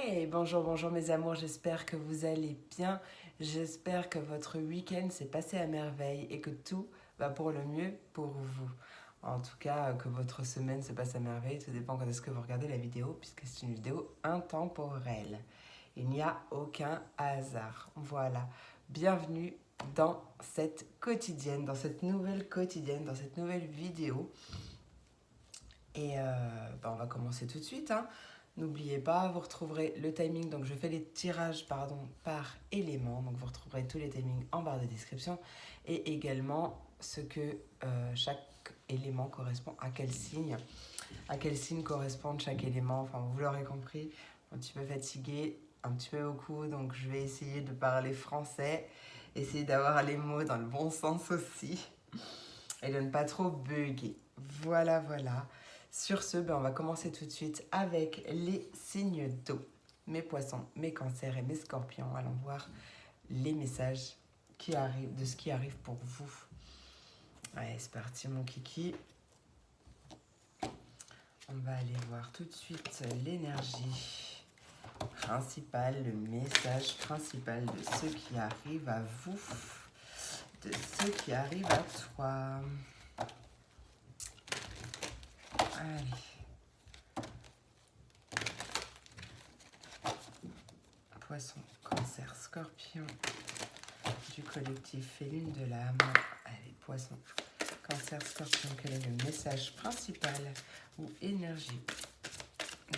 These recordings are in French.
Hey, bonjour, bonjour mes amours, j'espère que vous allez bien. J'espère que votre week-end s'est passé à merveille et que tout va pour le mieux pour vous. En tout cas, que votre semaine se passe à merveille, tout dépend quand est-ce que vous regardez la vidéo, puisque c'est une vidéo intemporelle. Il n'y a aucun hasard. Voilà, bienvenue dans cette quotidienne, dans cette nouvelle quotidienne, dans cette nouvelle vidéo. Et on va commencer tout de suite, hein. N'oubliez pas, vous retrouverez le timing, donc je fais les tirages par élément, donc vous retrouverez tous les timings en barre de description et également ce que chaque élément correspond à quel signe correspond chaque élément, enfin vous l'aurez compris, un petit peu fatiguée, un petit peu beaucoup, donc je vais essayer de parler français, essayer d'avoir les mots dans le bon sens aussi et de ne pas trop bugger. Voilà, voilà. Sur ce, on va commencer tout de suite avec les signes d'eau. Mes poissons, mes cancers et mes scorpions. Allons voir les messages qui arrivent, de ce qui arrive pour vous. Allez, c'est parti mon kiki. On va aller voir tout de suite l'énergie principale, le message principal de ce qui arrive à vous, de ce qui arrive à toi. Allez. Poisson, cancer, scorpion du collectif et lune de l'âme. Allez, poisson, cancer, scorpion, quel est le message principal ou énergie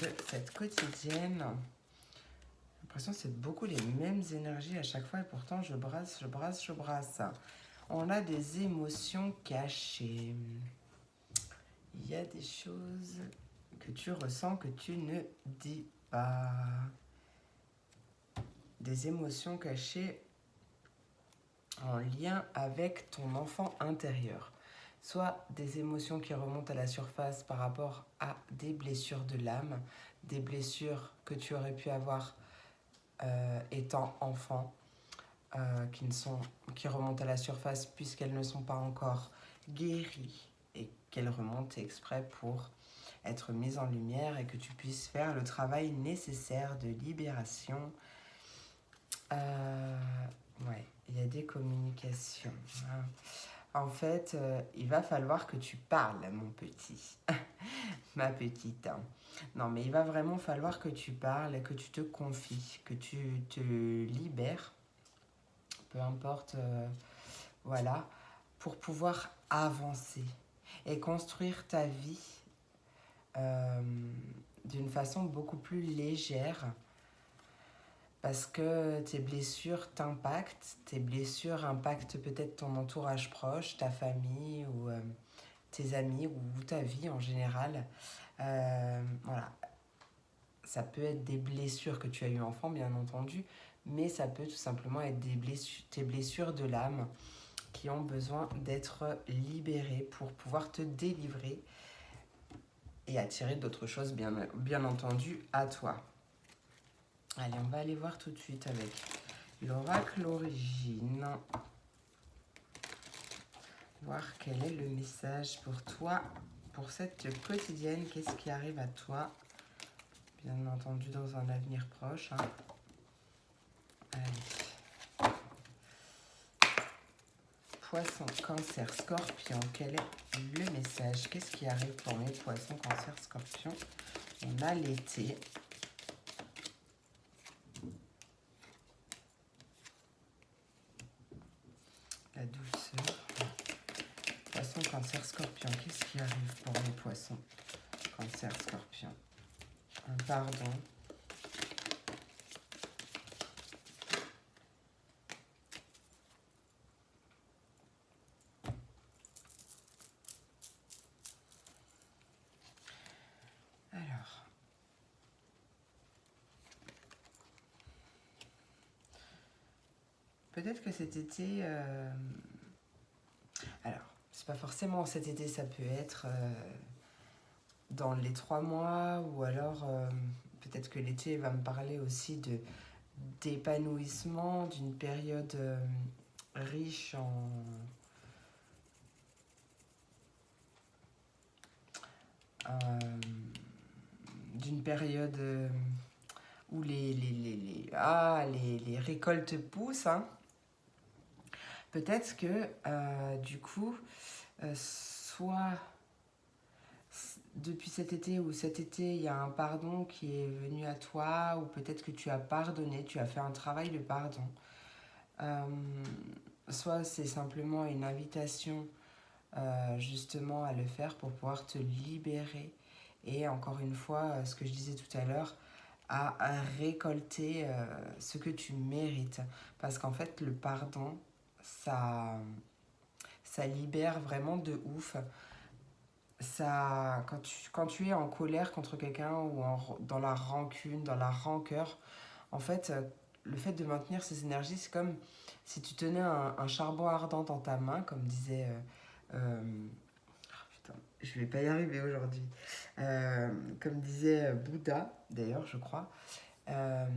de cette quotidienne? J'ai l'impression que c'est beaucoup les mêmes énergies à chaque fois et pourtant je brasse. On a des émotions cachées. Il y a des choses que tu ressens que tu ne dis pas. Des émotions cachées en lien avec ton enfant intérieur. Soit des émotions qui remontent à la surface par rapport à des blessures de l'âme, des blessures que tu aurais pu avoir étant enfant, qui remontent à la surface puisqu'elles ne sont pas encore guéries et qu'elles remontent exprès pour être mises en lumière et que tu puisses faire le travail nécessaire de libération. Ouais, il y a des communications. Hein. En fait, il va falloir que tu parles, mon petit, ma petite. Non, mais il va vraiment falloir que tu parles, que tu te confies, que tu te libères, peu importe, voilà, pour pouvoir avancer et construire ta vie d'une façon beaucoup plus légère. Parce que tes blessures t'impactent, tes blessures impactent peut-être ton entourage proche, ta famille ou tes amis ou ta vie en général. Voilà. Ça peut être des blessures que tu as eues enfant, bien entendu, mais ça peut tout simplement être tes blessures de l'âme qui ont besoin d'être libérées pour pouvoir te délivrer et attirer d'autres choses, bien entendu, à toi. Allez, on va aller voir tout de suite avec l'oracle origine. Voir quel est le message pour toi, pour cette quotidienne. Qu'est-ce qui arrive à toi, bien entendu, dans un avenir proche. Hein. Allez. Poisson, cancer, scorpion. Quel est le message? Qu'est-ce qui arrive pour mes poissons, cancer, scorpion? On a l'été. La douceur. Poisson, cancer, scorpion. Qu'est-ce qui arrive pour mes poissons, cancer, scorpion? Un pardon. Alors. Peut-être que cet été... Alors, c'est pas forcément cet été, ça peut être dans les 3 mois, ou alors peut-être que l'été va me parler aussi d'épanouissement, d'une période riche d'une période où les récoltes poussent, hein, peut-être que du coup, soit depuis cet été ou cet été, il y a un pardon qui est venu à toi, ou peut-être que tu as pardonné, tu as fait un travail de pardon. Euh, Soit c'est simplement une invitation justement à le faire pour pouvoir te libérer. Et encore une fois, ce que je disais tout à l'heure, à récolter ce que tu mérites. Parce qu'en fait, le pardon, ça libère vraiment de ouf. Ça, quand tu es en colère contre quelqu'un ou dans la rancune, dans la rancœur, en fait, le fait de maintenir ces énergies, c'est comme si tu tenais un charbon ardent dans ta main, comme disait... putain, je vais pas y arriver aujourd'hui. Comme disait Bouddha, d'ailleurs, je crois. Euh,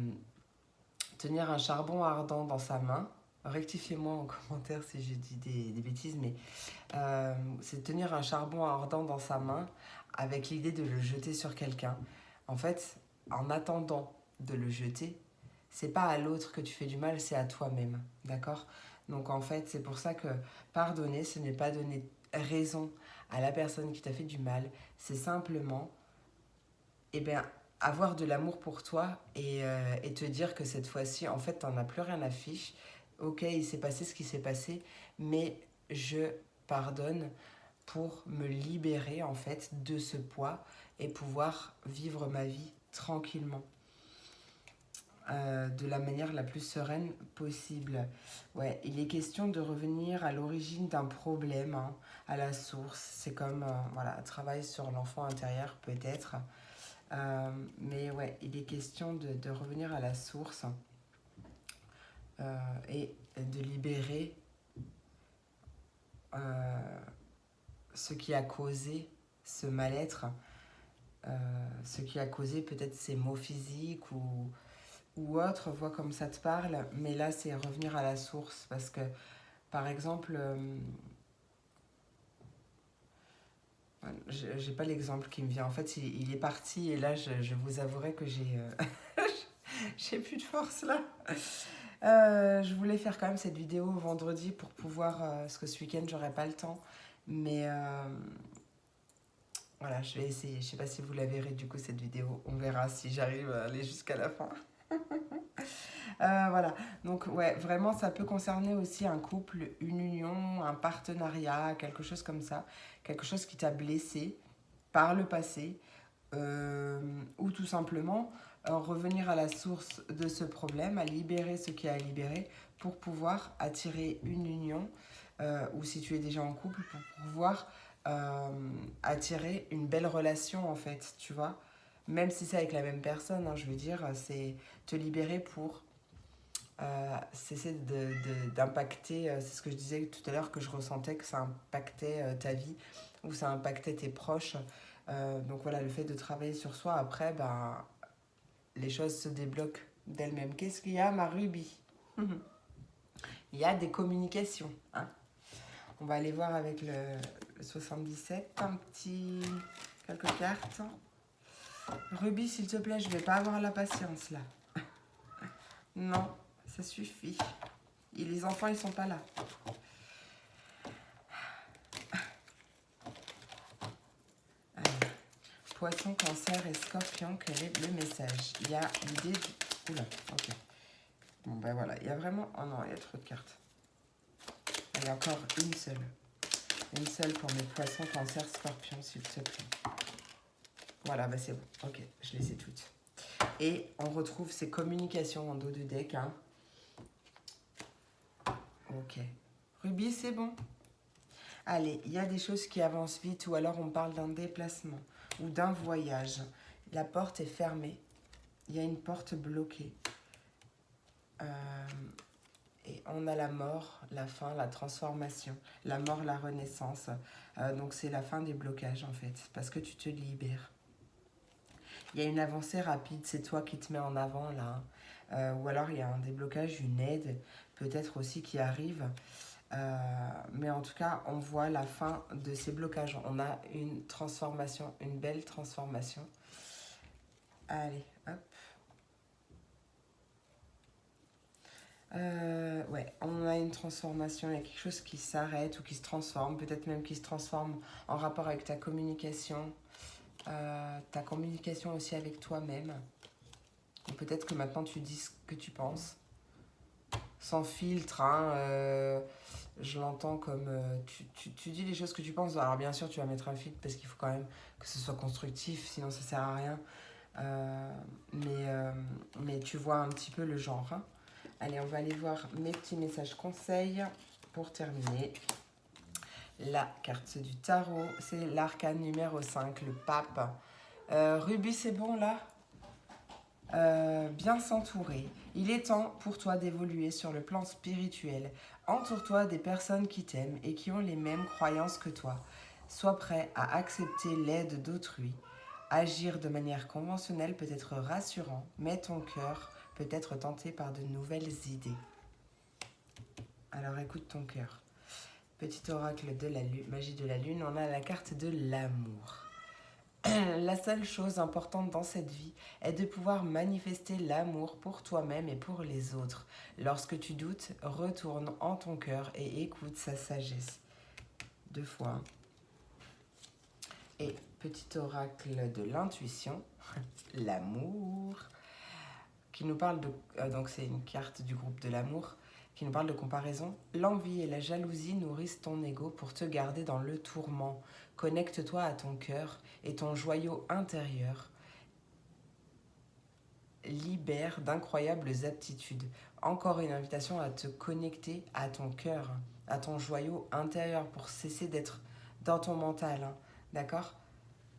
Tenir un charbon ardent dans sa main, rectifiez-moi en commentaire si je dis des bêtises, mais c'est tenir un charbon ardent dans sa main avec l'idée de le jeter sur quelqu'un. En fait, en attendant de le jeter, c'est pas à l'autre que tu fais du mal, c'est à toi-même, d'accord? Donc en fait, c'est pour ça que pardonner, ce n'est pas donner raison à la personne qui t'a fait du mal, c'est simplement, eh bien, avoir de l'amour pour toi et te dire que cette fois-ci, en fait, t'en as plus rien à fiche. Ok, il s'est passé ce qui s'est passé, mais je pardonne pour me libérer, en fait, de ce poids et pouvoir vivre ma vie tranquillement. De la manière la plus sereine possible. Ouais, il est question de revenir à l'origine d'un problème, hein, à la source. C'est comme, voilà, travail sur l'enfant intérieur peut-être. Mais ouais, il est question de revenir à la source et de libérer ce qui a causé ce mal-être, ce qui a causé peut-être ces maux physiques ou autres, vois comme ça te parle. Mais là, c'est revenir à la source parce que, par exemple, j'ai pas l'exemple qui me vient. En fait, il est parti et là, je vous avouerai que j'ai plus de force là. Je voulais faire quand même cette vidéo vendredi pour pouvoir, parce que ce week-end j'aurai pas le temps, mais voilà, je vais essayer. Je sais pas si vous la verrez du coup cette vidéo, on verra si j'arrive à aller jusqu'à la fin. Voilà, donc ouais, vraiment ça peut concerner aussi un couple, une union, un partenariat, quelque chose comme ça, quelque chose qui t'a blessé par le passé, ou tout simplement revenir à la source de ce problème, à libérer ce qui est à libérer pour pouvoir attirer une union, ou si tu es déjà en couple, pour pouvoir attirer une belle relation en fait, tu vois. Même si c'est avec la même personne, hein, je veux dire, c'est te libérer pour cesser d'impacter, c'est ce que je disais tout à l'heure, que je ressentais que ça impactait ta vie ou ça impactait tes proches. Donc voilà, le fait de travailler sur soi, après, ben, les choses se débloquent d'elles-mêmes. Qu'est-ce qu'il y a, ma Ruby? Il y a des communications. Hein. On va aller voir avec le 77, quelques cartes. Ruby, s'il te plaît, je vais pas avoir la patience là. Non, ça suffit. Et les enfants, ils sont pas là. Allez. Poisson, cancer et scorpion, quel est le message? Il y a l'idée du... Oula, ok. Bon, ben voilà, il y a vraiment... Oh non, il y a trop de cartes. Il y a encore une seule. Une seule pour mes poissons, cancer, scorpion, s'il te plaît. Voilà, bah c'est bon. Ok, je les ai toutes. Et on retrouve ces communications en dos de deck. Hein. Ok. Ruby, c'est bon. Allez, il y a des choses qui avancent vite ou alors on parle d'un déplacement ou d'un voyage. La porte est fermée. Il y a une porte bloquée. Et on a la mort, la fin, la transformation. La mort, la renaissance. Donc c'est la fin des blocages en fait. Parce que tu te libères. Il y a une avancée rapide. C'est toi qui te mets en avant là. Ou alors il y a un déblocage, une aide peut-être aussi qui arrive. Mais en tout cas, on voit la fin de ces blocages. On a une transformation, une belle transformation. Allez, hop. Ouais, on a une transformation, il y a quelque chose qui s'arrête ou qui se transforme, peut-être même qui se transforme en rapport avec ta communication aussi avec toi-même. Ou peut-être que maintenant tu dis ce que tu penses, sans filtre, hein, je l'entends comme tu dis les choses que tu penses. Alors bien sûr tu vas mettre un filtre parce qu'il faut quand même que ce soit constructif, sinon ça sert à rien. Euh, mais tu vois un petit peu le genre, hein. Allez, on va aller voir mes petits messages conseils pour terminer. La carte du tarot, c'est l'arcane numéro 5, le pape. Ruby, c'est bon là? Bien s'entourer. Il est temps pour toi d'évoluer sur le plan spirituel. Entoure-toi des personnes qui t'aiment et qui ont les mêmes croyances que toi. Sois prêt à accepter l'aide d'autrui. Agir de manière conventionnelle peut être rassurant, mais ton cœur peut être tenté par de nouvelles idées. Alors écoute ton cœur. Petit oracle de la lune, magie de la lune, on a la carte de l'amour. La seule chose importante dans cette vie est de pouvoir manifester l'amour pour toi-même et pour les autres. Lorsque tu doutes, retourne en ton cœur et écoute sa sagesse. 2 fois. Et petit oracle de l'intuition, l'amour, qui nous parle de... donc c'est une carte du groupe de l'amour, qui nous parle de comparaison. L'envie et la jalousie nourrissent ton ego pour te garder dans le tourment. Connecte-toi à ton cœur et ton joyau intérieur libère d'incroyables aptitudes. Encore une invitation à te connecter à ton cœur, à ton joyau intérieur pour cesser d'être dans ton mental. Hein. D'accord?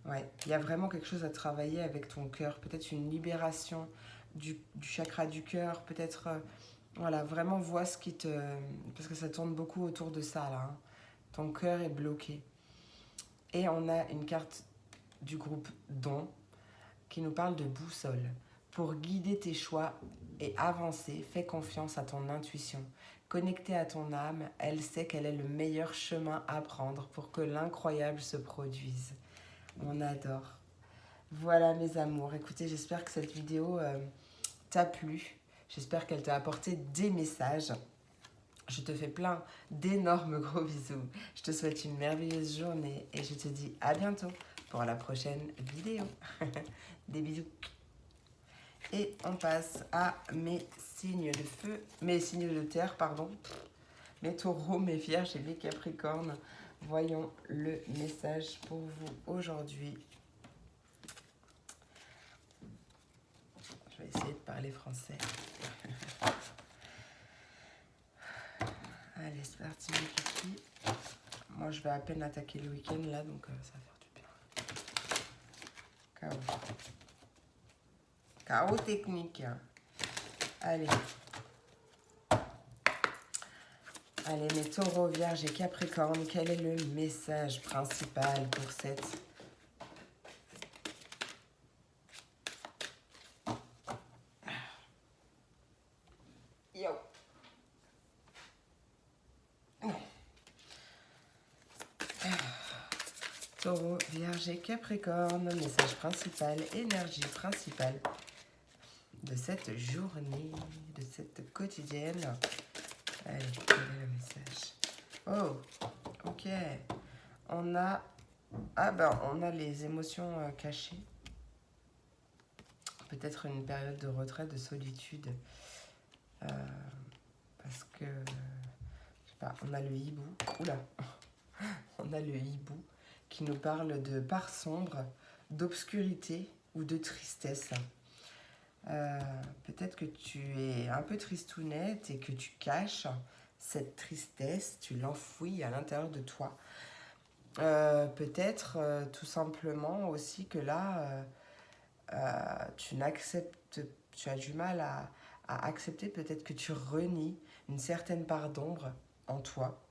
Ouais, il y a vraiment quelque chose à travailler avec ton cœur. Peut-être une libération du chakra du cœur. Peut-être, voilà, vraiment vois ce qui te... Parce que ça tourne beaucoup autour de ça, là. Hein. Ton cœur est bloqué. Et on a une carte du groupe Don qui nous parle de boussole. Pour guider tes choix et avancer, fais confiance à ton intuition. Connectée à ton âme, elle sait quel est le meilleur chemin à prendre pour que l'incroyable se produise. On adore. Voilà mes amours. Écoutez, j'espère que cette vidéo t'a plu. J'espère qu'elle t'a apporté des messages. Je te fais plein d'énormes gros bisous. Je te souhaite une merveilleuse journée et je te dis à bientôt pour la prochaine vidéo. Des bisous. Et on passe à mes signes de feu, mes signes de terre, pardon. Mes taureaux, mes vierges et mes capricornes. Voyons le message pour vous aujourd'hui. Je vais essayer de parler français. Allez, c'est parti, mes kikis. Moi, je vais à peine attaquer le week-end, là, donc ça va faire du bien. Chaos. Chaos technique. Allez. Allez, mes taureaux, vierges et capricornes, quel est le message principal pour cette... Yo. Taureau, vierge et capricorne, message principal, énergie principale de cette journée, de cette quotidienne. Allez, quel est le message? Oh, ok. On a... Ah ben, on a les émotions cachées. Peut-être une période de retrait, de solitude. Parce que... Je sais pas, on a le hibou. Oula. On a le hibou qui nous parle de part sombre, d'obscurité ou de tristesse. Peut-être que tu es un peu tristounette et que tu caches cette tristesse, tu l'enfouis à l'intérieur de toi. Peut-être tout simplement aussi que là, tu as du mal à accepter, peut-être que tu renies une certaine part d'ombre en toi.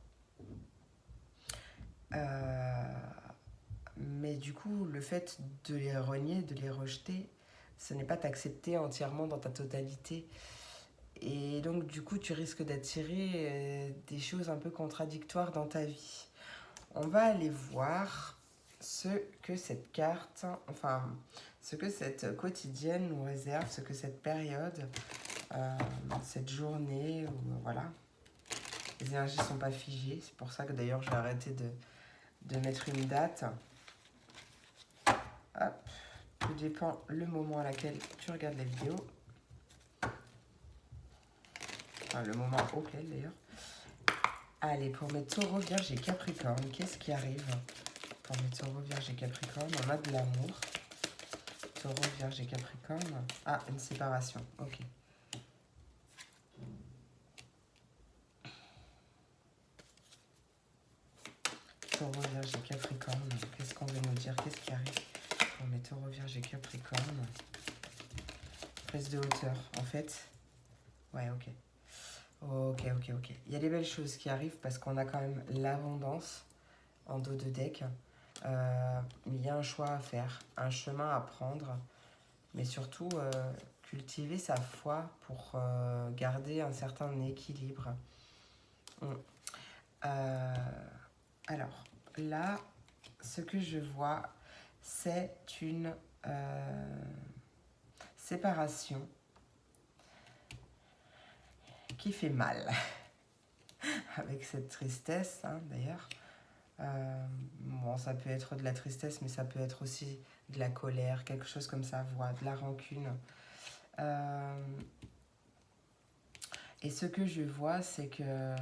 Mais du coup, le fait de les renier, de les rejeter, ce n'est pas t'accepter entièrement dans ta totalité. Et donc, du coup, tu risques d'attirer des choses un peu contradictoires dans ta vie. On va aller voir ce que cette carte, enfin, ce que cette quotidienne nous réserve, ce que cette période cette journée, où, voilà, les énergies ne sont pas figées. C'est pour ça que d'ailleurs j'ai arrêté de mettre une date. Hop, tout dépend le moment à laquelle tu regardes la vidéo. Enfin, le moment auquel d'ailleurs. Allez, pour mes taureaux, vierges et capricornes, qu'est-ce qui arrive? Pour mes taureaux, vierges et capricornes, on a de l'amour. Taureau, vierge et capricorne. Ah, une séparation, ok. Taureau, vierge et capricorne, qu'est-ce qu'on veut nous dire? Qu'est-ce qui arrive pour mes taureaux, vierge et capricorne? Prise de hauteur, en fait. Ouais, ok. Ok. Il y a des belles choses qui arrivent parce qu'on a quand même l'abondance en dos de deck. Il y a un choix à faire, un chemin à prendre, mais surtout cultiver sa foi pour garder un certain équilibre. Alors, là, ce que je vois, c'est une séparation qui fait mal, avec cette tristesse, hein, d'ailleurs. Bon, ça peut être de la tristesse, mais ça peut être aussi de la colère, quelque chose comme ça, voire de la rancune. Et ce que je vois, c'est que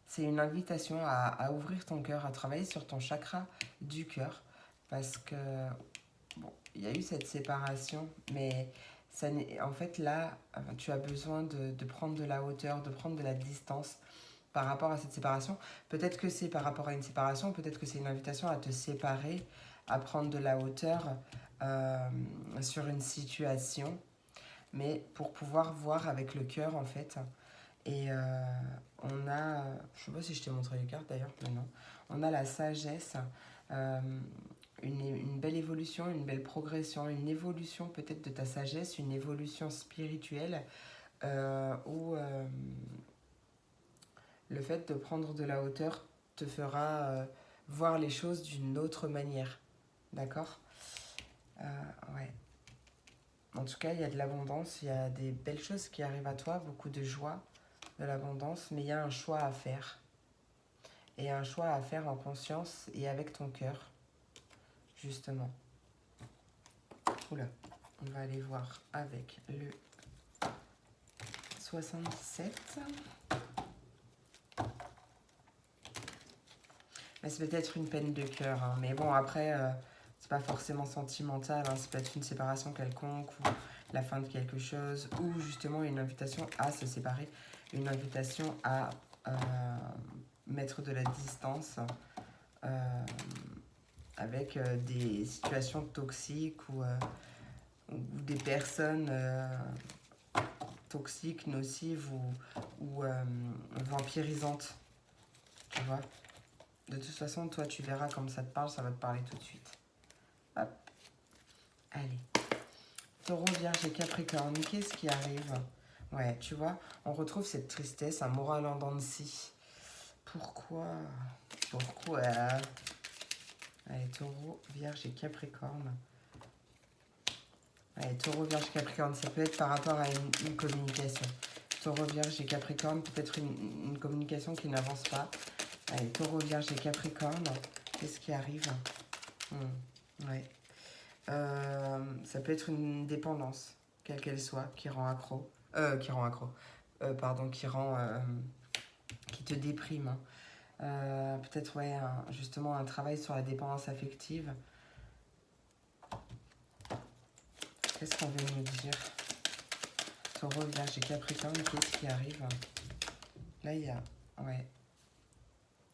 c'est une invitation à ouvrir ton cœur, à travailler sur ton chakra du cœur, parce que, bon, il y a eu cette séparation, mais ça en fait, là, tu as besoin de prendre de la hauteur, de prendre de la distance par rapport à cette séparation. Peut-être que c'est par rapport à une séparation, peut-être que c'est une invitation à te séparer, à prendre de la hauteur sur une situation, mais pour pouvoir voir avec le cœur, en fait. Et on a, je sais pas si je t'ai montré les cartes d'ailleurs, mais non, on a la sagesse, une belle évolution, une belle progression, une évolution peut-être de ta sagesse, une évolution spirituelle, où le fait de prendre de la hauteur te fera voir les choses d'une autre manière. D'accord? Ouais. En tout cas, il y a de l'abondance, il y a des belles choses qui arrivent à toi, beaucoup de joie, de l'abondance, mais il y a un choix à faire. Et un choix à faire en conscience et avec ton cœur, justement. Oula, on va aller voir avec le 77. Mais c'est peut-être une peine de cœur, hein. Mais bon, après, c'est pas forcément sentimental, hein. C'est peut-être une séparation quelconque ou la fin de quelque chose, ou justement une invitation à se séparer, une invitation à mettre de la distance avec des situations toxiques ou des personnes toxiques, nocives ou vampirisantes, tu vois. De toute façon, toi, tu verras comme ça te parle, ça va te parler tout de suite. Hop. Allez. Taureau, Vierge et Capricorne, qu'est-ce qui arrive? Ouais, tu vois, on retrouve cette tristesse, un moral en dents de scie. Pourquoi? Allez, Taureau, Vierge et Capricorne. Allez, Taureau, Vierge, Capricorne, ça peut être par rapport à une communication. Taureau, Vierge et Capricorne, peut-être une communication qui n'avance pas. Allez, Taureau, Vierge et Capricorne, qu'est-ce qui arrive? Ouais. Ça peut être une dépendance, quelle qu'elle soit, qui rend accro. Qui te déprime. Peut-être, ouais, justement, un travail sur la dépendance affective. Qu'est-ce qu'on veut nous dire? Taureau, Vierge et Capricorne, qu'est-ce qui arrive? Là, il y a... Ouais.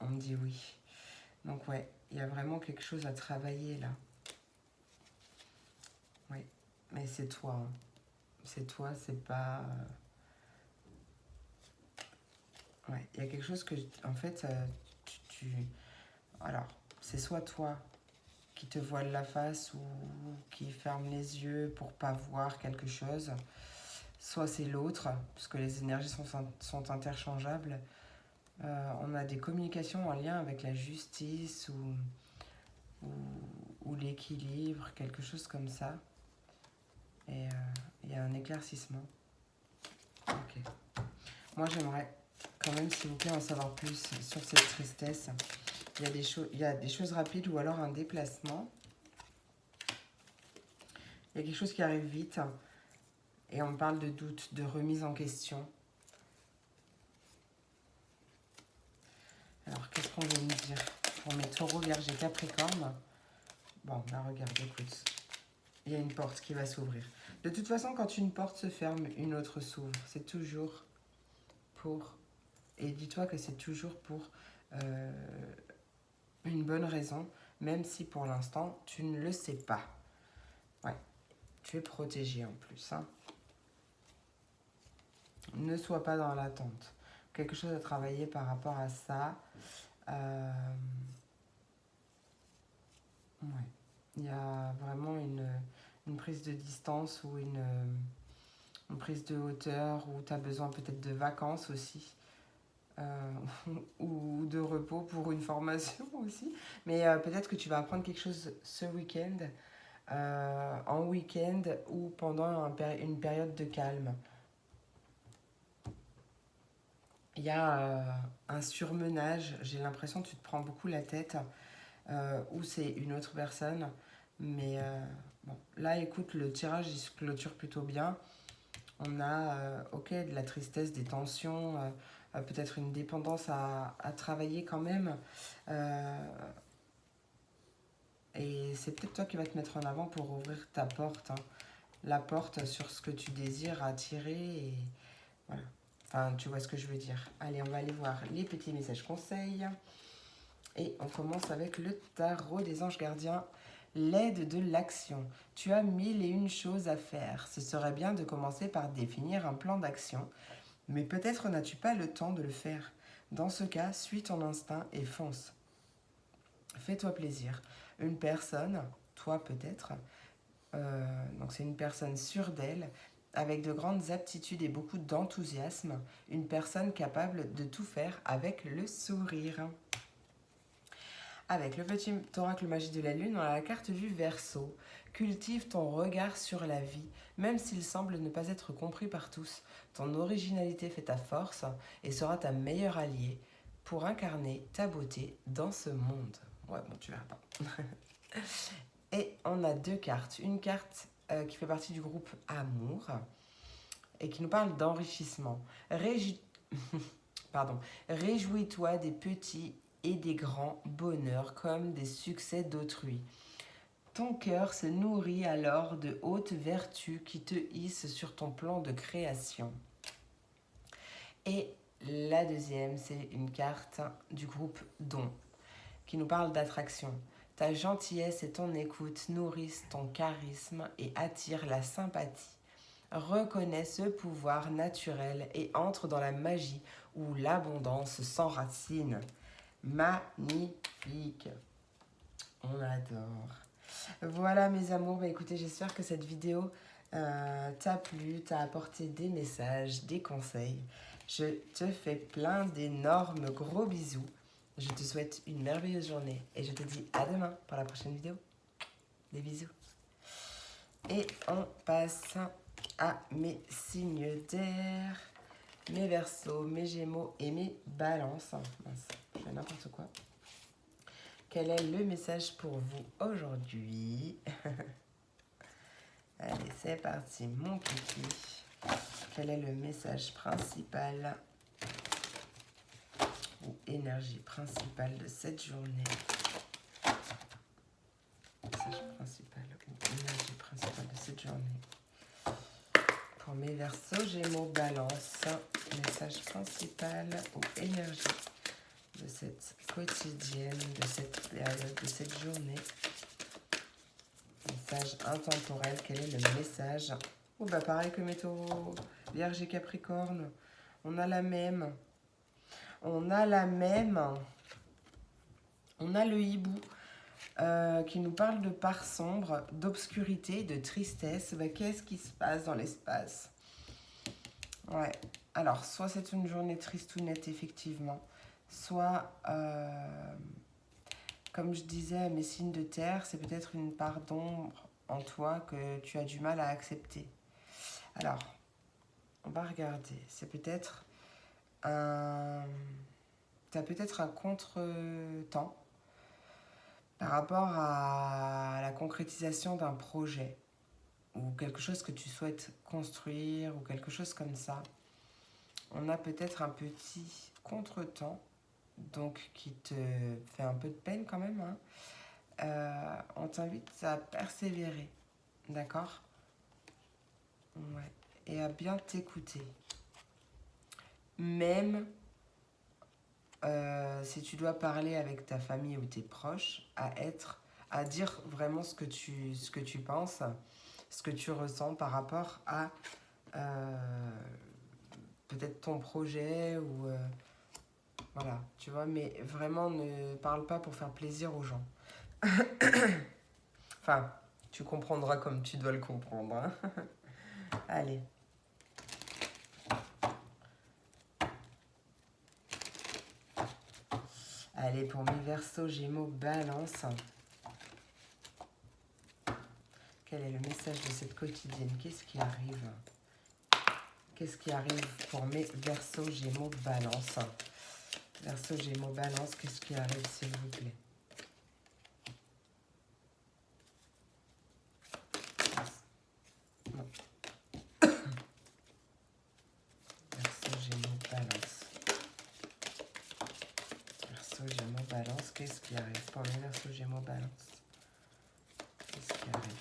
On me dit oui. Donc, ouais, il y a vraiment quelque chose à travailler, là. Oui. Mais c'est toi, hein. C'est toi, c'est pas... Ouais, il y a quelque chose que... En fait, alors, c'est soit toi qui te voile la face ou qui ferme les yeux pour pas voir quelque chose, soit c'est l'autre, parce que les énergies sont interchangeables. On a des communications en lien avec la justice ou l'équilibre, quelque chose comme ça. Et il y a un éclaircissement. Ok. Moi, j'aimerais quand même, s'il vous plaît, en savoir plus sur cette tristesse. Il y a des choses rapides ou alors un déplacement. Il y a quelque chose qui arrive vite. Et on me parle de doute, de remise en question. Alors, qu'est-ce qu'on veut nous dire pour mes taureaux, vierges et capricornes? Bon, bah regarde, écoute. Il y a une porte qui va s'ouvrir. De toute façon, quand une porte se ferme, une autre s'ouvre. C'est toujours pour... Et dis-toi que c'est toujours pour une bonne raison, même si pour l'instant, tu ne le sais pas. Ouais, tu es protégé en plus. Hein. Ne sois pas dans l'attente. Quelque chose à travailler par rapport à ça. Ouais. Il y a vraiment une prise de distance ou une prise de hauteur où tu as besoin peut-être de vacances aussi. Ou de repos pour une formation aussi. Mais peut-être que tu vas apprendre quelque chose ce week-end, en week-end ou pendant une période de calme. Il y a un surmenage, j'ai l'impression que tu te prends beaucoup la tête, ou c'est une autre personne. Mais bon, là, écoute, le tirage, il se clôture plutôt bien. On a, ok, de la tristesse, des tensions, peut-être une dépendance à travailler quand même. Et c'est peut-être toi qui vas te mettre en avant pour ouvrir ta porte. Hein. La porte sur ce que tu désires attirer. Et voilà. Enfin, tu vois ce que je veux dire. Allez, on va aller voir les petits messages conseils. Et on commence avec le tarot des anges gardiens. L'aide de l'action. Tu as 1001 choses à faire. Ce serait bien de commencer par définir un plan d'action. Mais peut-être n'as-tu pas le temps de le faire. Dans ce cas, suis ton instinct et fonce. Fais-toi plaisir. Une personne, toi peut-être, donc c'est une personne sûre d'elle, avec de grandes aptitudes et beaucoup d'enthousiasme. Une personne capable de tout faire avec le sourire. Avec le petit oracle magie de la lune, on a la carte vue Verseau. Cultive ton regard sur la vie, même s'il semble ne pas être compris par tous. Ton originalité fait ta force et sera ta meilleure alliée pour incarner ta beauté dans ce monde. Ouais, bon, tu verras pas. Et on a deux cartes. Une carte qui fait partie du groupe Amour et qui nous parle d'enrichissement. Pardon. Réjouis-toi des petits et des grands bonheurs comme des succès d'autrui. Ton cœur se nourrit alors de hautes vertus qui te hissent sur ton plan de création. Et la deuxième, c'est une carte du groupe Don qui nous parle d'attraction. Ta gentillesse et ton écoute nourrissent ton charisme et attirent la sympathie. Reconnais ce pouvoir naturel et entre dans la magie où l'abondance s'enracine. Magnifique. On adore. Voilà mes amours, bah, écoutez, j'espère que cette vidéo t'a plu, t'a apporté des messages, des conseils. Je te fais plein d'énormes gros bisous. Je te souhaite une merveilleuse journée et je te dis à demain pour la prochaine vidéo. Des bisous. Et on passe à mes signes d'air, mes Verseaux, mes Gémeaux et mes Balances. Mince, je fais n'importe quoi. Quel est le message pour vous aujourd'hui? Allez, c'est parti, mon kiki. Quel est le message principal ou énergie principale de cette journée? Message principal ou énergie principale de cette journée. Pour mes Verseaux, Gémeaux, Balance, message principal ou énergie de cette quotidienne, de cette période, de cette journée. Message intemporel, quel est le message? Oh bah pareil que mes taureaux, Vierge et Capricorne, on a la même. On a la même. On a le hibou qui nous parle de part sombre, d'obscurité, de tristesse. Bah, qu'est-ce qui se passe dans l'espace? Ouais, alors soit c'est une journée triste ou nette effectivement, soit... comme je disais à mes signes de terre, c'est peut-être une part d'ombre en toi que tu as du mal à accepter. Alors, on va regarder. C'est peut-être un... Tu as peut-être un contre-temps par rapport à la concrétisation d'un projet ou quelque chose que tu souhaites construire ou quelque chose comme ça. On a peut-être un petit contre-temps, donc qui te fait un peu de peine quand même, hein. On t'invite à persévérer, d'accord? Ouais. Et à bien t'écouter. Même si tu dois parler avec ta famille ou tes proches, à dire vraiment ce que tu penses, ce que tu ressens par rapport à peut-être ton projet ou voilà, tu vois, mais vraiment ne parle pas pour faire plaisir aux gens. Enfin, tu comprendras comme tu dois le comprendre, hein. Allez. Allez, pour mes Verseaux, Gémeaux, Balance. Quel est le message de cette quotidienne? Qu'est-ce qui arrive? Qu'est-ce qui arrive pour mes Verseaux, Gémeaux, Balance? Verseaux, Gémeaux, Balance, qu'est-ce qui arrive, s'il vous plaît? Non. Verseaux, Gémeaux, Balance. Verseaux, Gémeaux, Balance, qu'est-ce qui arrive pour mes Verseaux, Gémeaux, Balance? Qu'est-ce qui arrive?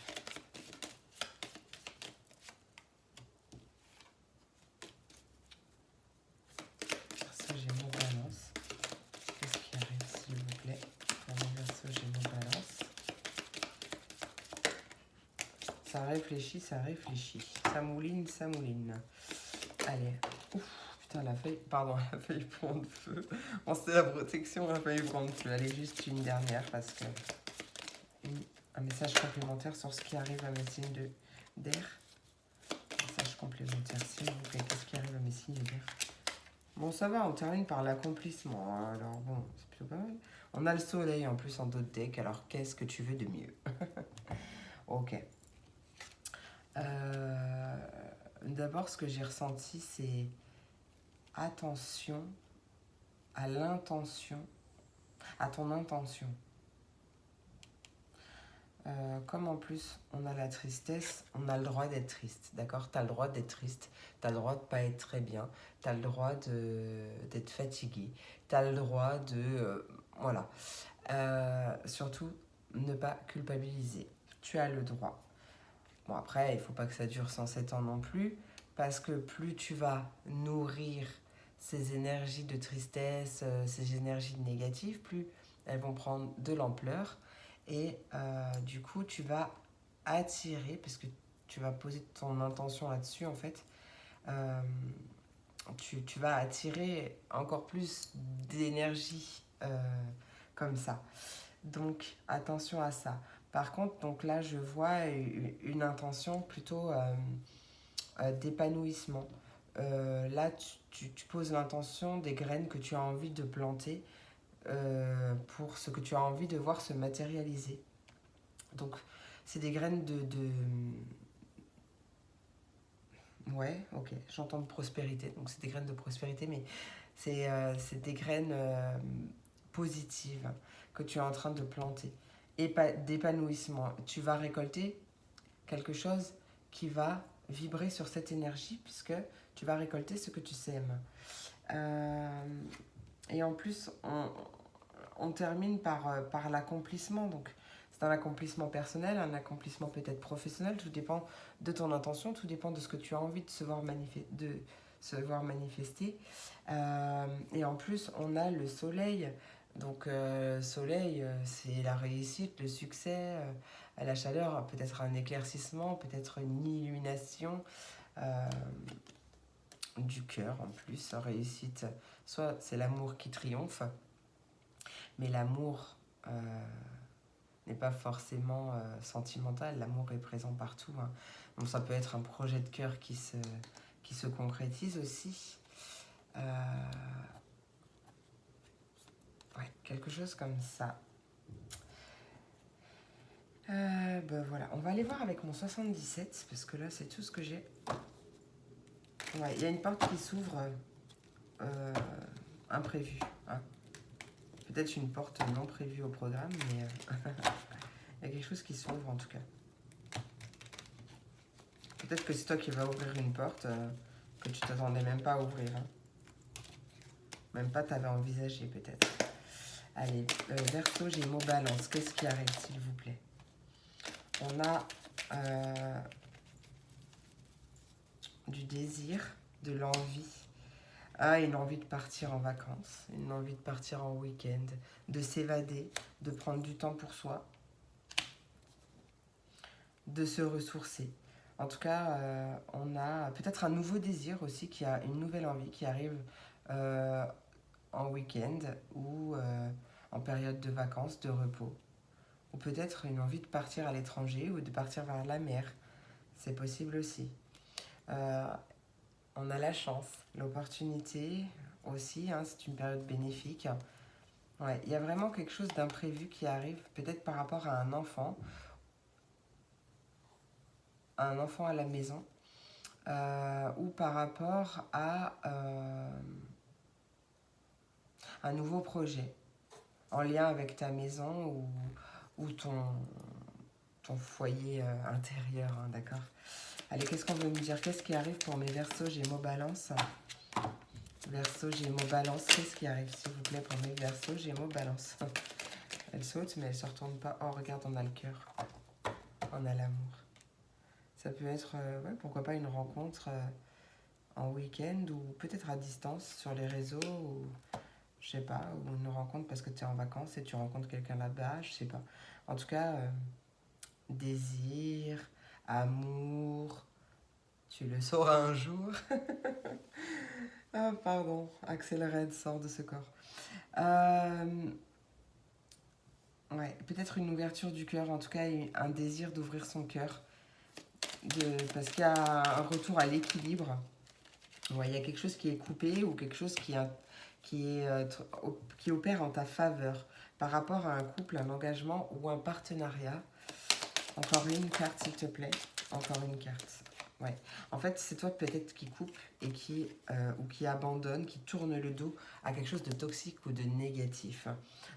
Verseaux, Gémeaux, Balance. Qu'est-ce qui arrive, s'il vous plaît, pour mes Verseaux, Gémeaux, Balance? Ça réfléchit, ça réfléchit. Ça mouline, ça mouline. Allez. Ouf, putain, la feuille... Pardon, la feuille prend de feu. Bon, c'est la protection, la feuille prend de feu. Allez, juste une dernière parce que... Un message complémentaire sur ce qui arrive à mes signes d'air. Message complémentaire, s'il vous plaît. Qu'est-ce qui arrive à mes signes d'air? Bon, ça va, on termine par l'accomplissement, hein. Alors bon, c'est plutôt pas mal. On a le soleil en plus en dos de deck, alors qu'est-ce que tu veux de mieux? Ok. D'abord, ce que j'ai ressenti, c'est attention à l'intention, à ton intention. Comme en plus on a la tristesse, on a le droit d'être triste, d'accord? Tu as le droit d'être triste, tu as le droit de pas être très bien, tu as le droit d'être fatigué, tu as le droit de... voilà. Surtout, ne pas culpabiliser. Tu as le droit. Bon, après, il ne faut pas que ça dure 107 ans non plus, parce que plus tu vas nourrir ces énergies de tristesse, ces énergies négatives, plus elles vont prendre de l'ampleur. Et du coup, tu vas attirer, parce que tu vas poser ton intention là-dessus, en fait, tu vas attirer encore plus d'énergie comme ça. Donc, attention à ça. Par contre, donc là, je vois une intention plutôt d'épanouissement. Là, tu poses l'intention des graines que tu as envie de planter pour ce que tu as envie de voir se matérialiser. Donc, c'est des graines Ouais, ok, j'entends de prospérité. Donc, c'est des graines de prospérité, mais c'est des graines positives que tu es en train de planter. Et d'épanouissement. Tu vas récolter quelque chose qui va vibrer sur cette énergie, puisque tu vas récolter ce que tu sèmes. Et en plus, on termine par l'accomplissement. Donc, c'est un accomplissement personnel, un accomplissement peut-être professionnel. Tout dépend de ton intention, tout dépend de ce que tu as envie de se voir manifester. Et en plus, on a le soleil. Donc, soleil, c'est la réussite, le succès, la chaleur, peut-être un éclaircissement, peut-être une illumination du cœur en plus, réussite. Soit c'est l'amour qui triomphe, mais l'amour n'est pas forcément sentimental. L'amour est présent partout, hein. Donc ça peut être un projet de cœur qui se concrétise aussi. Ouais, quelque chose comme ça. Ben voilà, on va aller voir avec mon 77, parce que là c'est tout ce que j'ai Ouais, il y a une porte qui s'ouvre imprévue. Hein. Peut-être une porte non prévue au programme, mais il y a quelque chose qui s'ouvre en tout cas. Peut-être que c'est toi qui vas ouvrir une porte que tu t'attendais même pas à ouvrir. Hein. Même pas t'avais envisagé peut-être. Allez, Verseau, Gémeaux, Balance. Qu'est-ce qui arrive s'il vous plaît? On a du désir, de l'envie. Ah, une envie de partir en vacances, une envie de partir en week-end, de s'évader, de prendre du temps pour soi, de se ressourcer. En tout cas, on a peut-être un nouveau désir aussi, qui a une nouvelle envie qui arrive en week-end ou en période de vacances, de repos. Ou peut-être une envie de partir à l'étranger ou de partir vers la mer. C'est possible aussi. On a la chance, l'opportunité aussi, hein, c'est une période bénéfique. Ouais, il y a vraiment quelque chose d'imprévu qui arrive, peut-être par rapport à un enfant à la maison, ou par rapport à un nouveau projet en lien avec ta maison ou ton foyer intérieur, hein, d'accord? Allez, qu'est-ce qu'on veut me dire? Qu'est-ce qui arrive pour mes Verseaux, Gémeaux, Balance? Verseau, Gémeaux, Balance, qu'est-ce qui arrive s'il vous plaît pour mes Verseaux, Gémeaux, Balance? Elle saute mais elle se retourne pas. Oh regarde, on a le cœur, on a l'amour. Ça peut être, ouais, pourquoi pas une rencontre en week-end ou peut-être à distance sur les réseaux ou je sais pas, ou une rencontre parce que tu es en vacances et tu rencontres quelqu'un là-bas, je sais pas. En tout cas, désir, amour, tu le sauras un jour. Ah pardon, Axel Red sort de ce corps. Ouais, peut-être une ouverture du cœur, en tout cas un désir d'ouvrir son cœur, parce qu'il y a un retour à l'équilibre. Ouais, il y a quelque chose qui est coupé ou quelque chose qui opère en ta faveur par rapport à un couple, un engagement ou un partenariat. Encore une carte, s'il te plaît. Encore une carte. Ouais. En fait, c'est toi peut-être qui coupe et ou qui abandonne, qui tourne le dos à quelque chose de toxique ou de négatif.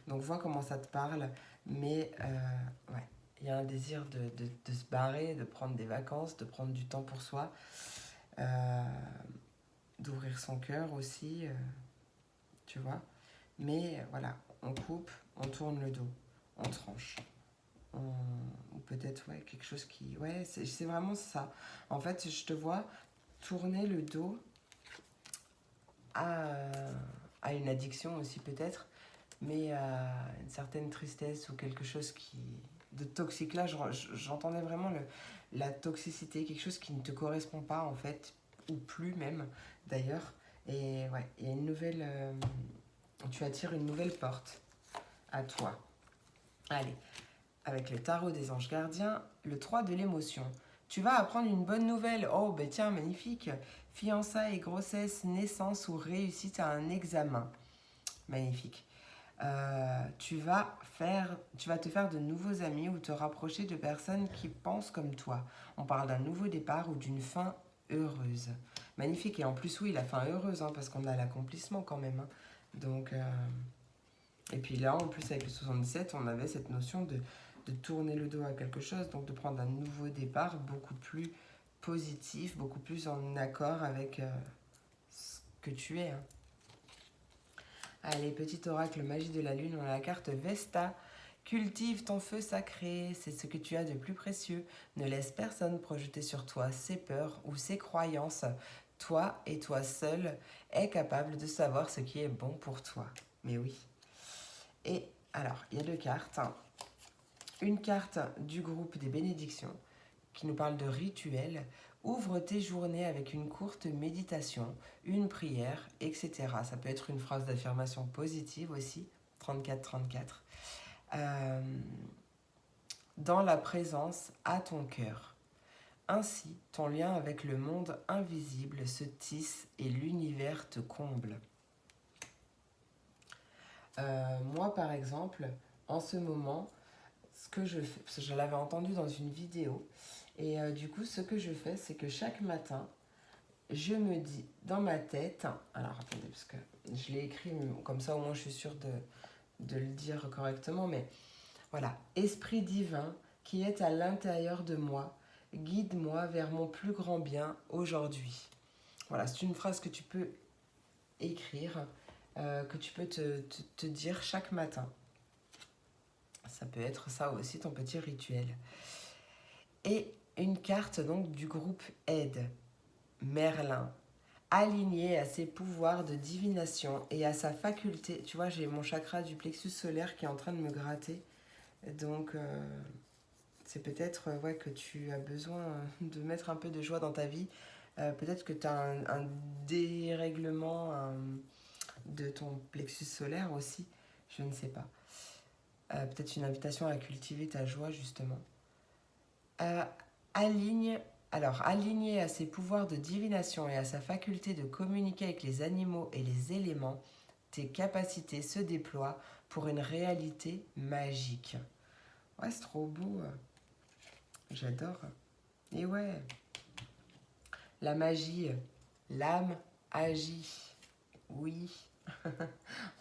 Donc, vois comment ça te parle. Mais, ouais, il y a un désir de se barrer, de prendre des vacances, de prendre du temps pour soi. D'ouvrir son cœur aussi, tu vois. Mais voilà, on coupe, on tourne le dos, on tranche. Ou peut-être, ouais, quelque chose qui... Ouais, c'est vraiment ça. En fait, je te vois tourner le dos à, à une addiction aussi peut-être, mais à une certaine tristesse ou quelque chose de toxique. Là, j'entendais vraiment la toxicité, quelque chose qui ne te correspond pas en fait, ou plus même d'ailleurs. Et ouais, il y a une nouvelle... tu attires une nouvelle porte à toi. Allez, avec le tarot des anges gardiens, le 3 de l'émotion. Tu vas apprendre une bonne nouvelle. Oh, ben tiens, magnifique. Fiançailles, grossesse, naissance ou réussite à un examen. Magnifique. Tu vas te faire de nouveaux amis ou te rapprocher de personnes qui pensent comme toi. On parle d'un nouveau départ ou d'une fin heureuse. Magnifique. Et en plus, oui, la fin heureuse, hein, parce qu'on a l'accomplissement quand même. Hein. Donc, et puis là, en plus, avec le 77, on avait cette notion de tourner le dos à quelque chose, donc de prendre un nouveau départ beaucoup plus positif, beaucoup plus en accord avec ce que tu es. Hein. Allez, petit oracle magie de la lune, on a la carte Vesta. Cultive ton feu sacré, c'est ce que tu as de plus précieux. Ne laisse personne projeter sur toi ses peurs ou ses croyances. Toi et toi seul es capable de savoir ce qui est bon pour toi. Mais oui. Et alors, il y a deux cartes. Une carte du groupe des bénédictions qui nous parle de rituel. Ouvre tes journées avec une courte méditation, une prière, etc. Ça peut être une phrase d'affirmation positive aussi, 34-34. Dans la présence à ton cœur. Ainsi, ton lien avec le monde invisible se tisse et l'univers te comble. Moi, par exemple, en ce moment, ce que je fais, parce que je l'avais entendu dans une vidéo, et du coup, ce que je fais, c'est que chaque matin, je me dis dans ma tête, alors attendez, parce que je l'ai écrit, comme ça au moins je suis sûre de le dire correctement, mais voilà. Esprit divin qui est à l'intérieur de moi, guide-moi vers mon plus grand bien aujourd'hui. Voilà, c'est une phrase que tu peux écrire, que tu peux te dire chaque matin. Ça peut être ça aussi, ton petit rituel. Et une carte donc du groupe Aide, Merlin, aligné à ses pouvoirs de divination et à sa faculté. Tu vois, j'ai mon chakra du plexus solaire qui est en train de me gratter. Donc, c'est peut-être ouais, que tu as besoin de mettre un peu de joie dans ta vie. Peut-être que tu as un dérèglement de ton plexus solaire aussi. Je ne sais pas. Peut-être une invitation à cultiver ta joie, justement. Euh, aligne, aligné à ses pouvoirs de divination et à sa faculté de communiquer avec les animaux et les éléments, tes capacités se déploient pour une réalité magique. Ouais, c'est trop beau. J'adore. Et ouais, la magie, l'âme agit. Oui,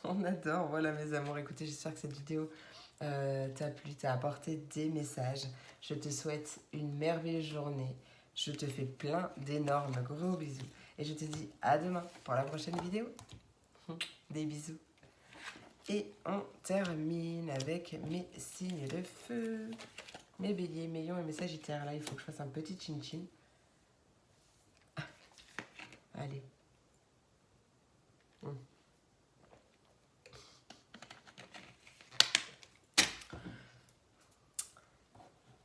on adore. Voilà mes amours, écoutez, j'espère que cette vidéo t'a plu, t'a apporté des messages. Je te souhaite une merveilleuse journée. Je te fais plein d'énormes gros bisous. Et je te dis à demain pour la prochaine vidéo. Des bisous. Et on termine avec mes signes de feu. Mes béliers, mes lions et mes sagittaires. Là, il faut que je fasse un petit chin-chin. Allez.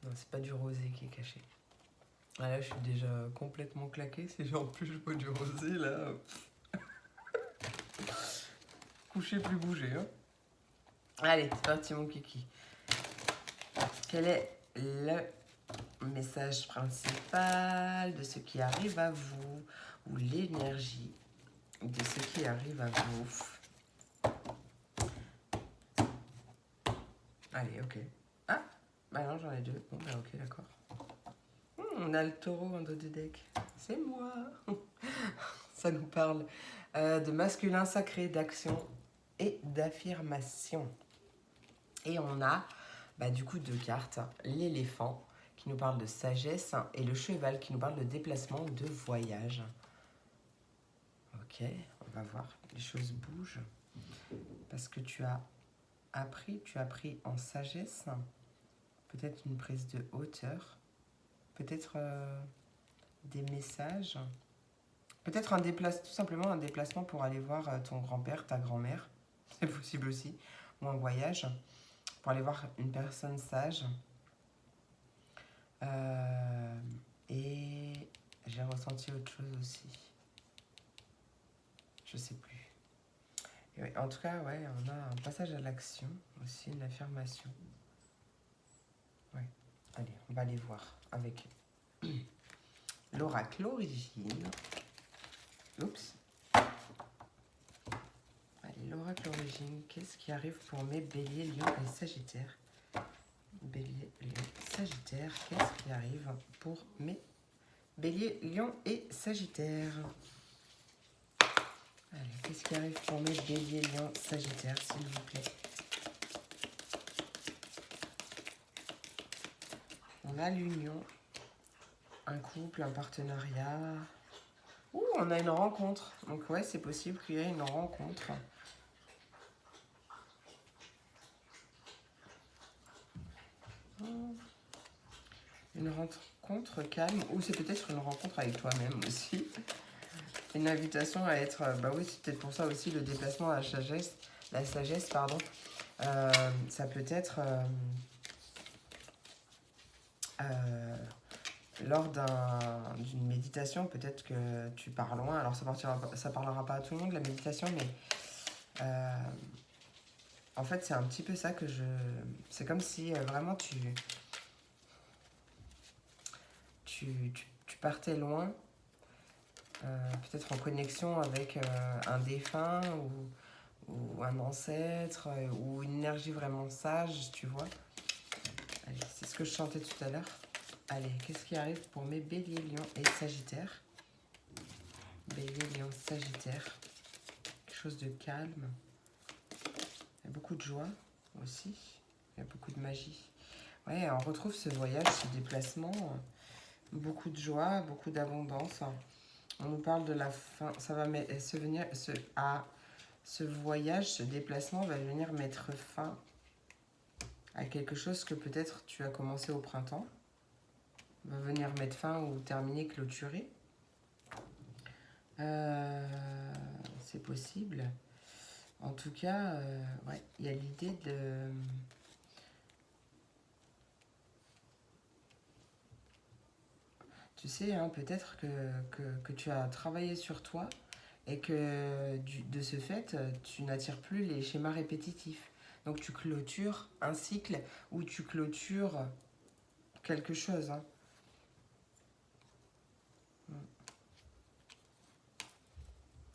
Non, c'est pas du rosé qui est caché. Ah là, je suis déjà complètement claquée. Si en plus je bois du rosé, là... Coucher plus bouger, hein. Allez, c'est parti mon kiki. Quel est le message principal de ce qui arrive à vous, ou l'énergie de ce qui arrive à vous? Allez, ok. Ah, bah non, j'en ai deux. Bon, bah ok, d'accord. On a le taureau en dos de deck. C'est moi. Ça nous parle de masculin sacré, d'action et d'affirmation. Et on a du coup deux cartes. L'éléphant qui nous parle de sagesse et le cheval qui nous parle de déplacement ou de voyage. Ok, on va voir. Les choses bougent. Parce que tu as appris en sagesse. Peut-être une prise de hauteur. Peut-être des messages. Peut-être tout simplement un déplacement pour aller voir ton grand-père, ta grand-mère. C'est possible aussi. Ou un voyage pour aller voir une personne sage. Et j'ai ressenti autre chose aussi. Je sais plus. Et ouais, en tout cas, ouais, on a un passage à l'action aussi, une affirmation. Ouais. Allez, on va aller voir avec l'oracle origine. Oups. Allez, l'oracle origine, qu'est-ce qui arrive pour mes béliers, lions et sagittaires? Bélier, lion, sagittaire, qu'est-ce qui arrive pour mes béliers, lion et sagittaire? Allez, qu'est-ce qui arrive pour mes béliers, lions, sagittaires, s'il vous plaît? On a l'union, un couple, un partenariat. Ouh, on a une rencontre. Donc ouais, c'est possible qu'il y ait une rencontre. Une rencontre calme, ou c'est peut-être une rencontre avec toi-même aussi. Une invitation à être... Bah oui, c'est peut-être pour ça aussi le déplacement à la sagesse, pardon. Ça peut être lors d'une méditation, peut-être que tu pars loin. Alors ça parlera pas à tout le monde, la méditation, mais en fait, c'est un petit peu ça que je... C'est comme si vraiment tu partais loin, peut-être en connexion avec un défunt ou un ancêtre ou une énergie vraiment sage, tu vois. Allez, c'est ce que je chantais tout à l'heure. Allez, qu'est-ce qui arrive pour mes béliers, lions et sagittaires? Bélier, Lion, Sagittaire. Quelque chose de calme. Il y a beaucoup de joie aussi. Il y a beaucoup de magie. Ouais, on retrouve ce voyage, ce déplacement. Beaucoup de joie, beaucoup d'abondance. On nous parle de la fin. Ça va se venir... Ce voyage, ce déplacement va venir mettre fin à quelque chose que peut-être tu as commencé au printemps. Va venir mettre fin ou terminer, clôturer. C'est possible. En tout cas, ouais, il y a l'idée de... Tu sais, hein, peut-être que tu as travaillé sur toi et que de ce fait, tu n'attires plus les schémas répétitifs. Donc tu clôtures un cycle ou tu clôtures quelque chose. Hein.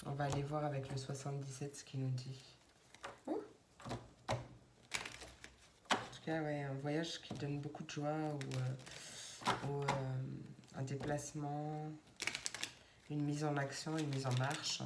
On va aller voir avec le 77 ce qu'il nous dit. Ouh. En tout cas, ouais, un voyage qui donne beaucoup de joie ou un déplacement, une mise en action, une mise en marche.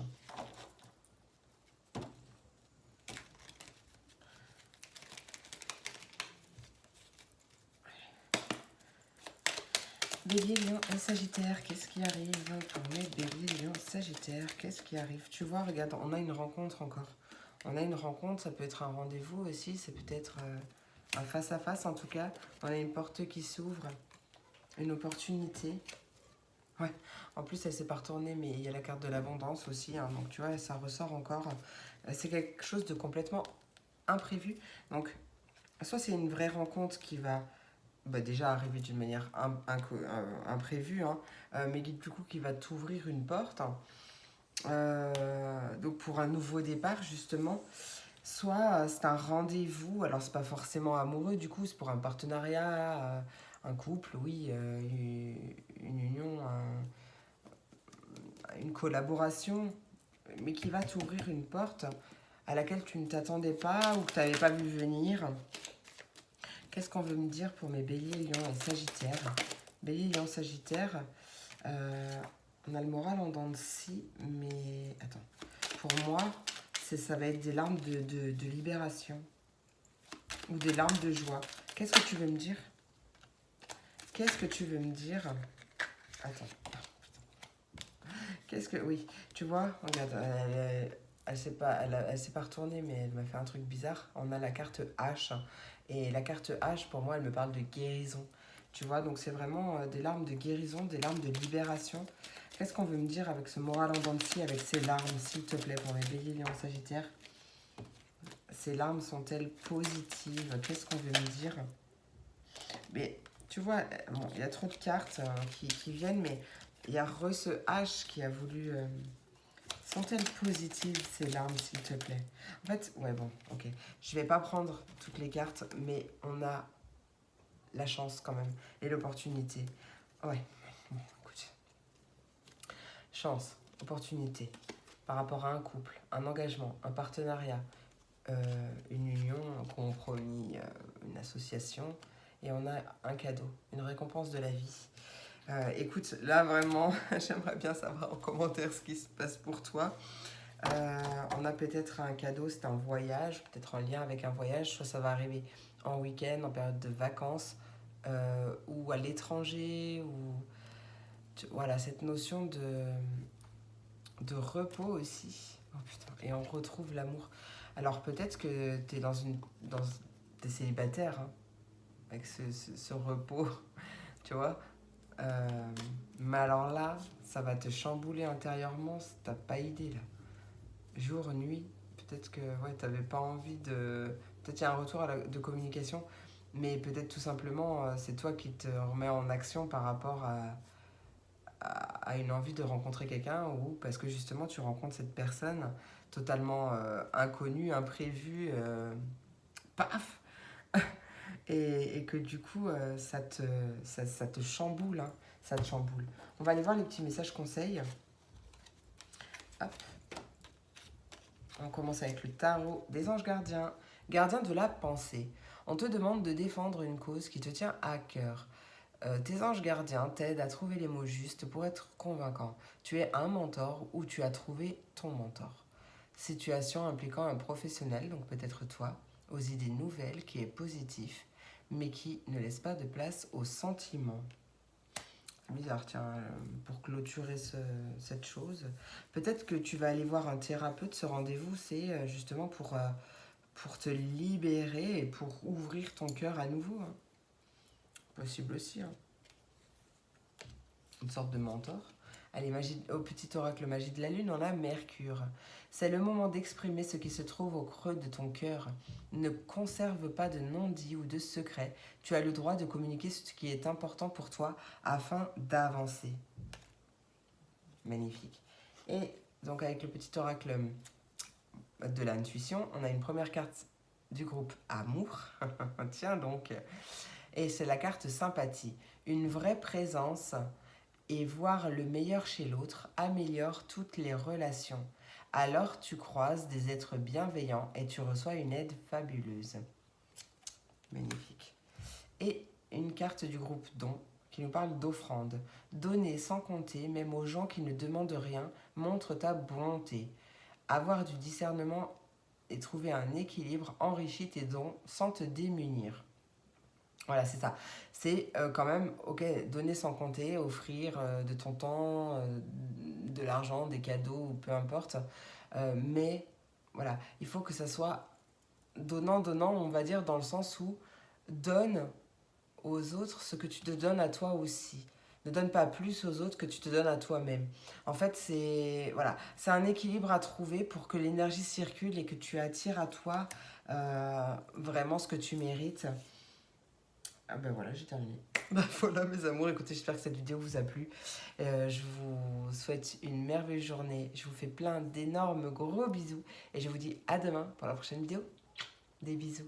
Bélier, Lion et Sagittaire, qu'est-ce qui arrive pour mes Bélier, Lion, Sagittaire, qu'est-ce qui arrive? Tu vois, regarde, on a une rencontre encore. On a une rencontre, ça peut être un rendez-vous aussi, c'est peut-être un face-à-face en tout cas. On a une porte qui s'ouvre, une opportunité. Ouais, en plus elle s'est pas retournée, mais il y a la carte de l'abondance aussi, hein, donc tu vois, ça ressort encore. C'est quelque chose de complètement imprévu. Donc, soit c'est une vraie rencontre qui va déjà arriver d'une manière imprévue, hein, mais du coup qui va t'ouvrir une porte. Donc pour un nouveau départ justement, soit c'est un rendez-vous, alors c'est pas forcément amoureux du coup, c'est pour un partenariat, un couple, oui, une union, une collaboration, mais qui va t'ouvrir une porte à laquelle tu ne t'attendais pas ou que tu n'avais pas vu venir. Qu'est-ce qu'on veut me dire pour mes béliers, lions et sagittaires? Bélier, lion, sagittaire, on a le moral en dents de scie, mais attends, pour moi, ça va être des larmes de libération ou des larmes de joie. Qu'est-ce que tu veux me dire? Qu'est-ce que tu veux me dire? Attends. Qu'est-ce que... Oui, tu vois, regarde, elle s'est pas retournée, mais elle m'a fait un truc bizarre. On a la carte H. Et la carte H, pour moi, elle me parle de guérison. Tu vois, donc c'est vraiment des larmes de guérison, des larmes de libération. Qu'est-ce qu'on veut me dire avec ce moral en dents de scie, avec ces larmes, s'il te plaît, pour mes béliers, lions, sagittaires? Ces larmes sont-elles positives? Qu'est-ce qu'on veut me dire? Mais tu vois, bon, il y a trop de cartes qui viennent, mais il y a ce H qui a voulu... sont-elles positives, ces larmes, s'il te plaît? En fait, ouais, bon, ok. Je vais pas prendre toutes les cartes, mais on a la chance quand même et l'opportunité. Ouais, bon, écoute. Chance, opportunité, par rapport à un couple, un engagement, un partenariat, une union, un compromis, une association, et on a un cadeau, une récompense de la vie. Écoute, là vraiment, j'aimerais bien savoir en commentaire ce qui se passe pour toi. On a peut-être un cadeau, c'est un voyage, peut-être en lien avec un voyage, soit ça va arriver en week-end, en période de vacances, ou à l'étranger, ou voilà, cette notion de repos aussi. Oh putain, et on retrouve l'amour. Alors peut-être que t'es célibataire, hein, avec ce repos, tu vois. Mais alors là, ça va te chambouler intérieurement, t'as pas idée là. Jour, nuit, peut-être que ouais, t'avais pas envie de... Peut-être qu'il y a un retour de communication, mais peut-être tout simplement c'est toi qui te remets en action par rapport à une envie de rencontrer quelqu'un ou parce que justement tu rencontres cette personne totalement inconnue, imprévue, paf et que du coup ça te chamboule, hein, ça te chamboule. On va aller voir les petits messages conseils. Hop. On commence avec le tarot des anges gardiens. Gardien de la pensée. On te demande de défendre une cause qui te tient à cœur. Tes anges gardiens t'aident à trouver les mots justes pour être convaincant. Tu es un mentor ou tu as trouvé ton mentor. Situation impliquant un professionnel, donc peut-être toi, aux idées nouvelles, qui est positif, mais qui ne laisse pas de place aux sentiments. C'est bizarre, tiens, pour clôturer cette chose. Peut-être que tu vas aller voir un thérapeute, ce rendez-vous, c'est justement pour te libérer et pour ouvrir ton cœur à nouveau. Hein. Possible aussi. Hein. Une sorte de mentor. Allez, au petit oracle magie de la lune, on a Mercure. C'est le moment d'exprimer ce qui se trouve au creux de ton cœur. Ne conserve pas de non-dit ou de secret. Tu as le droit de communiquer ce qui est important pour toi afin d'avancer. Magnifique. Et donc avec le petit oracle de l'intuition, on a une première carte du groupe Amour. Tiens donc. Et c'est la carte Sympathie. Une vraie présence et voir le meilleur chez l'autre améliore toutes les relations. Alors tu croises des êtres bienveillants et tu reçois une aide fabuleuse. Magnifique. Et une carte du groupe Don qui nous parle d'offrande. Donner sans compter, même aux gens qui ne demandent rien, montre ta bonté. Avoir du discernement et trouver un équilibre enrichit tes dons sans te démunir. Voilà, c'est ça. C'est quand même, ok, donner sans compter, offrir de ton temps, de l'argent, des cadeaux, ou peu importe. Mais voilà, il faut que ça soit donnant, on va dire, dans le sens où donne aux autres ce que tu te donnes à toi aussi. Ne donne pas plus aux autres que tu te donnes à toi-même. En fait, voilà, c'est un équilibre à trouver pour que l'énergie circule et que tu attires à toi vraiment ce que tu mérites. Ah ben voilà, j'ai terminé. Ben voilà mes amours, écoutez, j'espère que cette vidéo vous a plu. Je vous souhaite une merveilleuse journée. Je vous fais plein d'énormes gros bisous. Et je vous dis à demain pour la prochaine vidéo. Des bisous.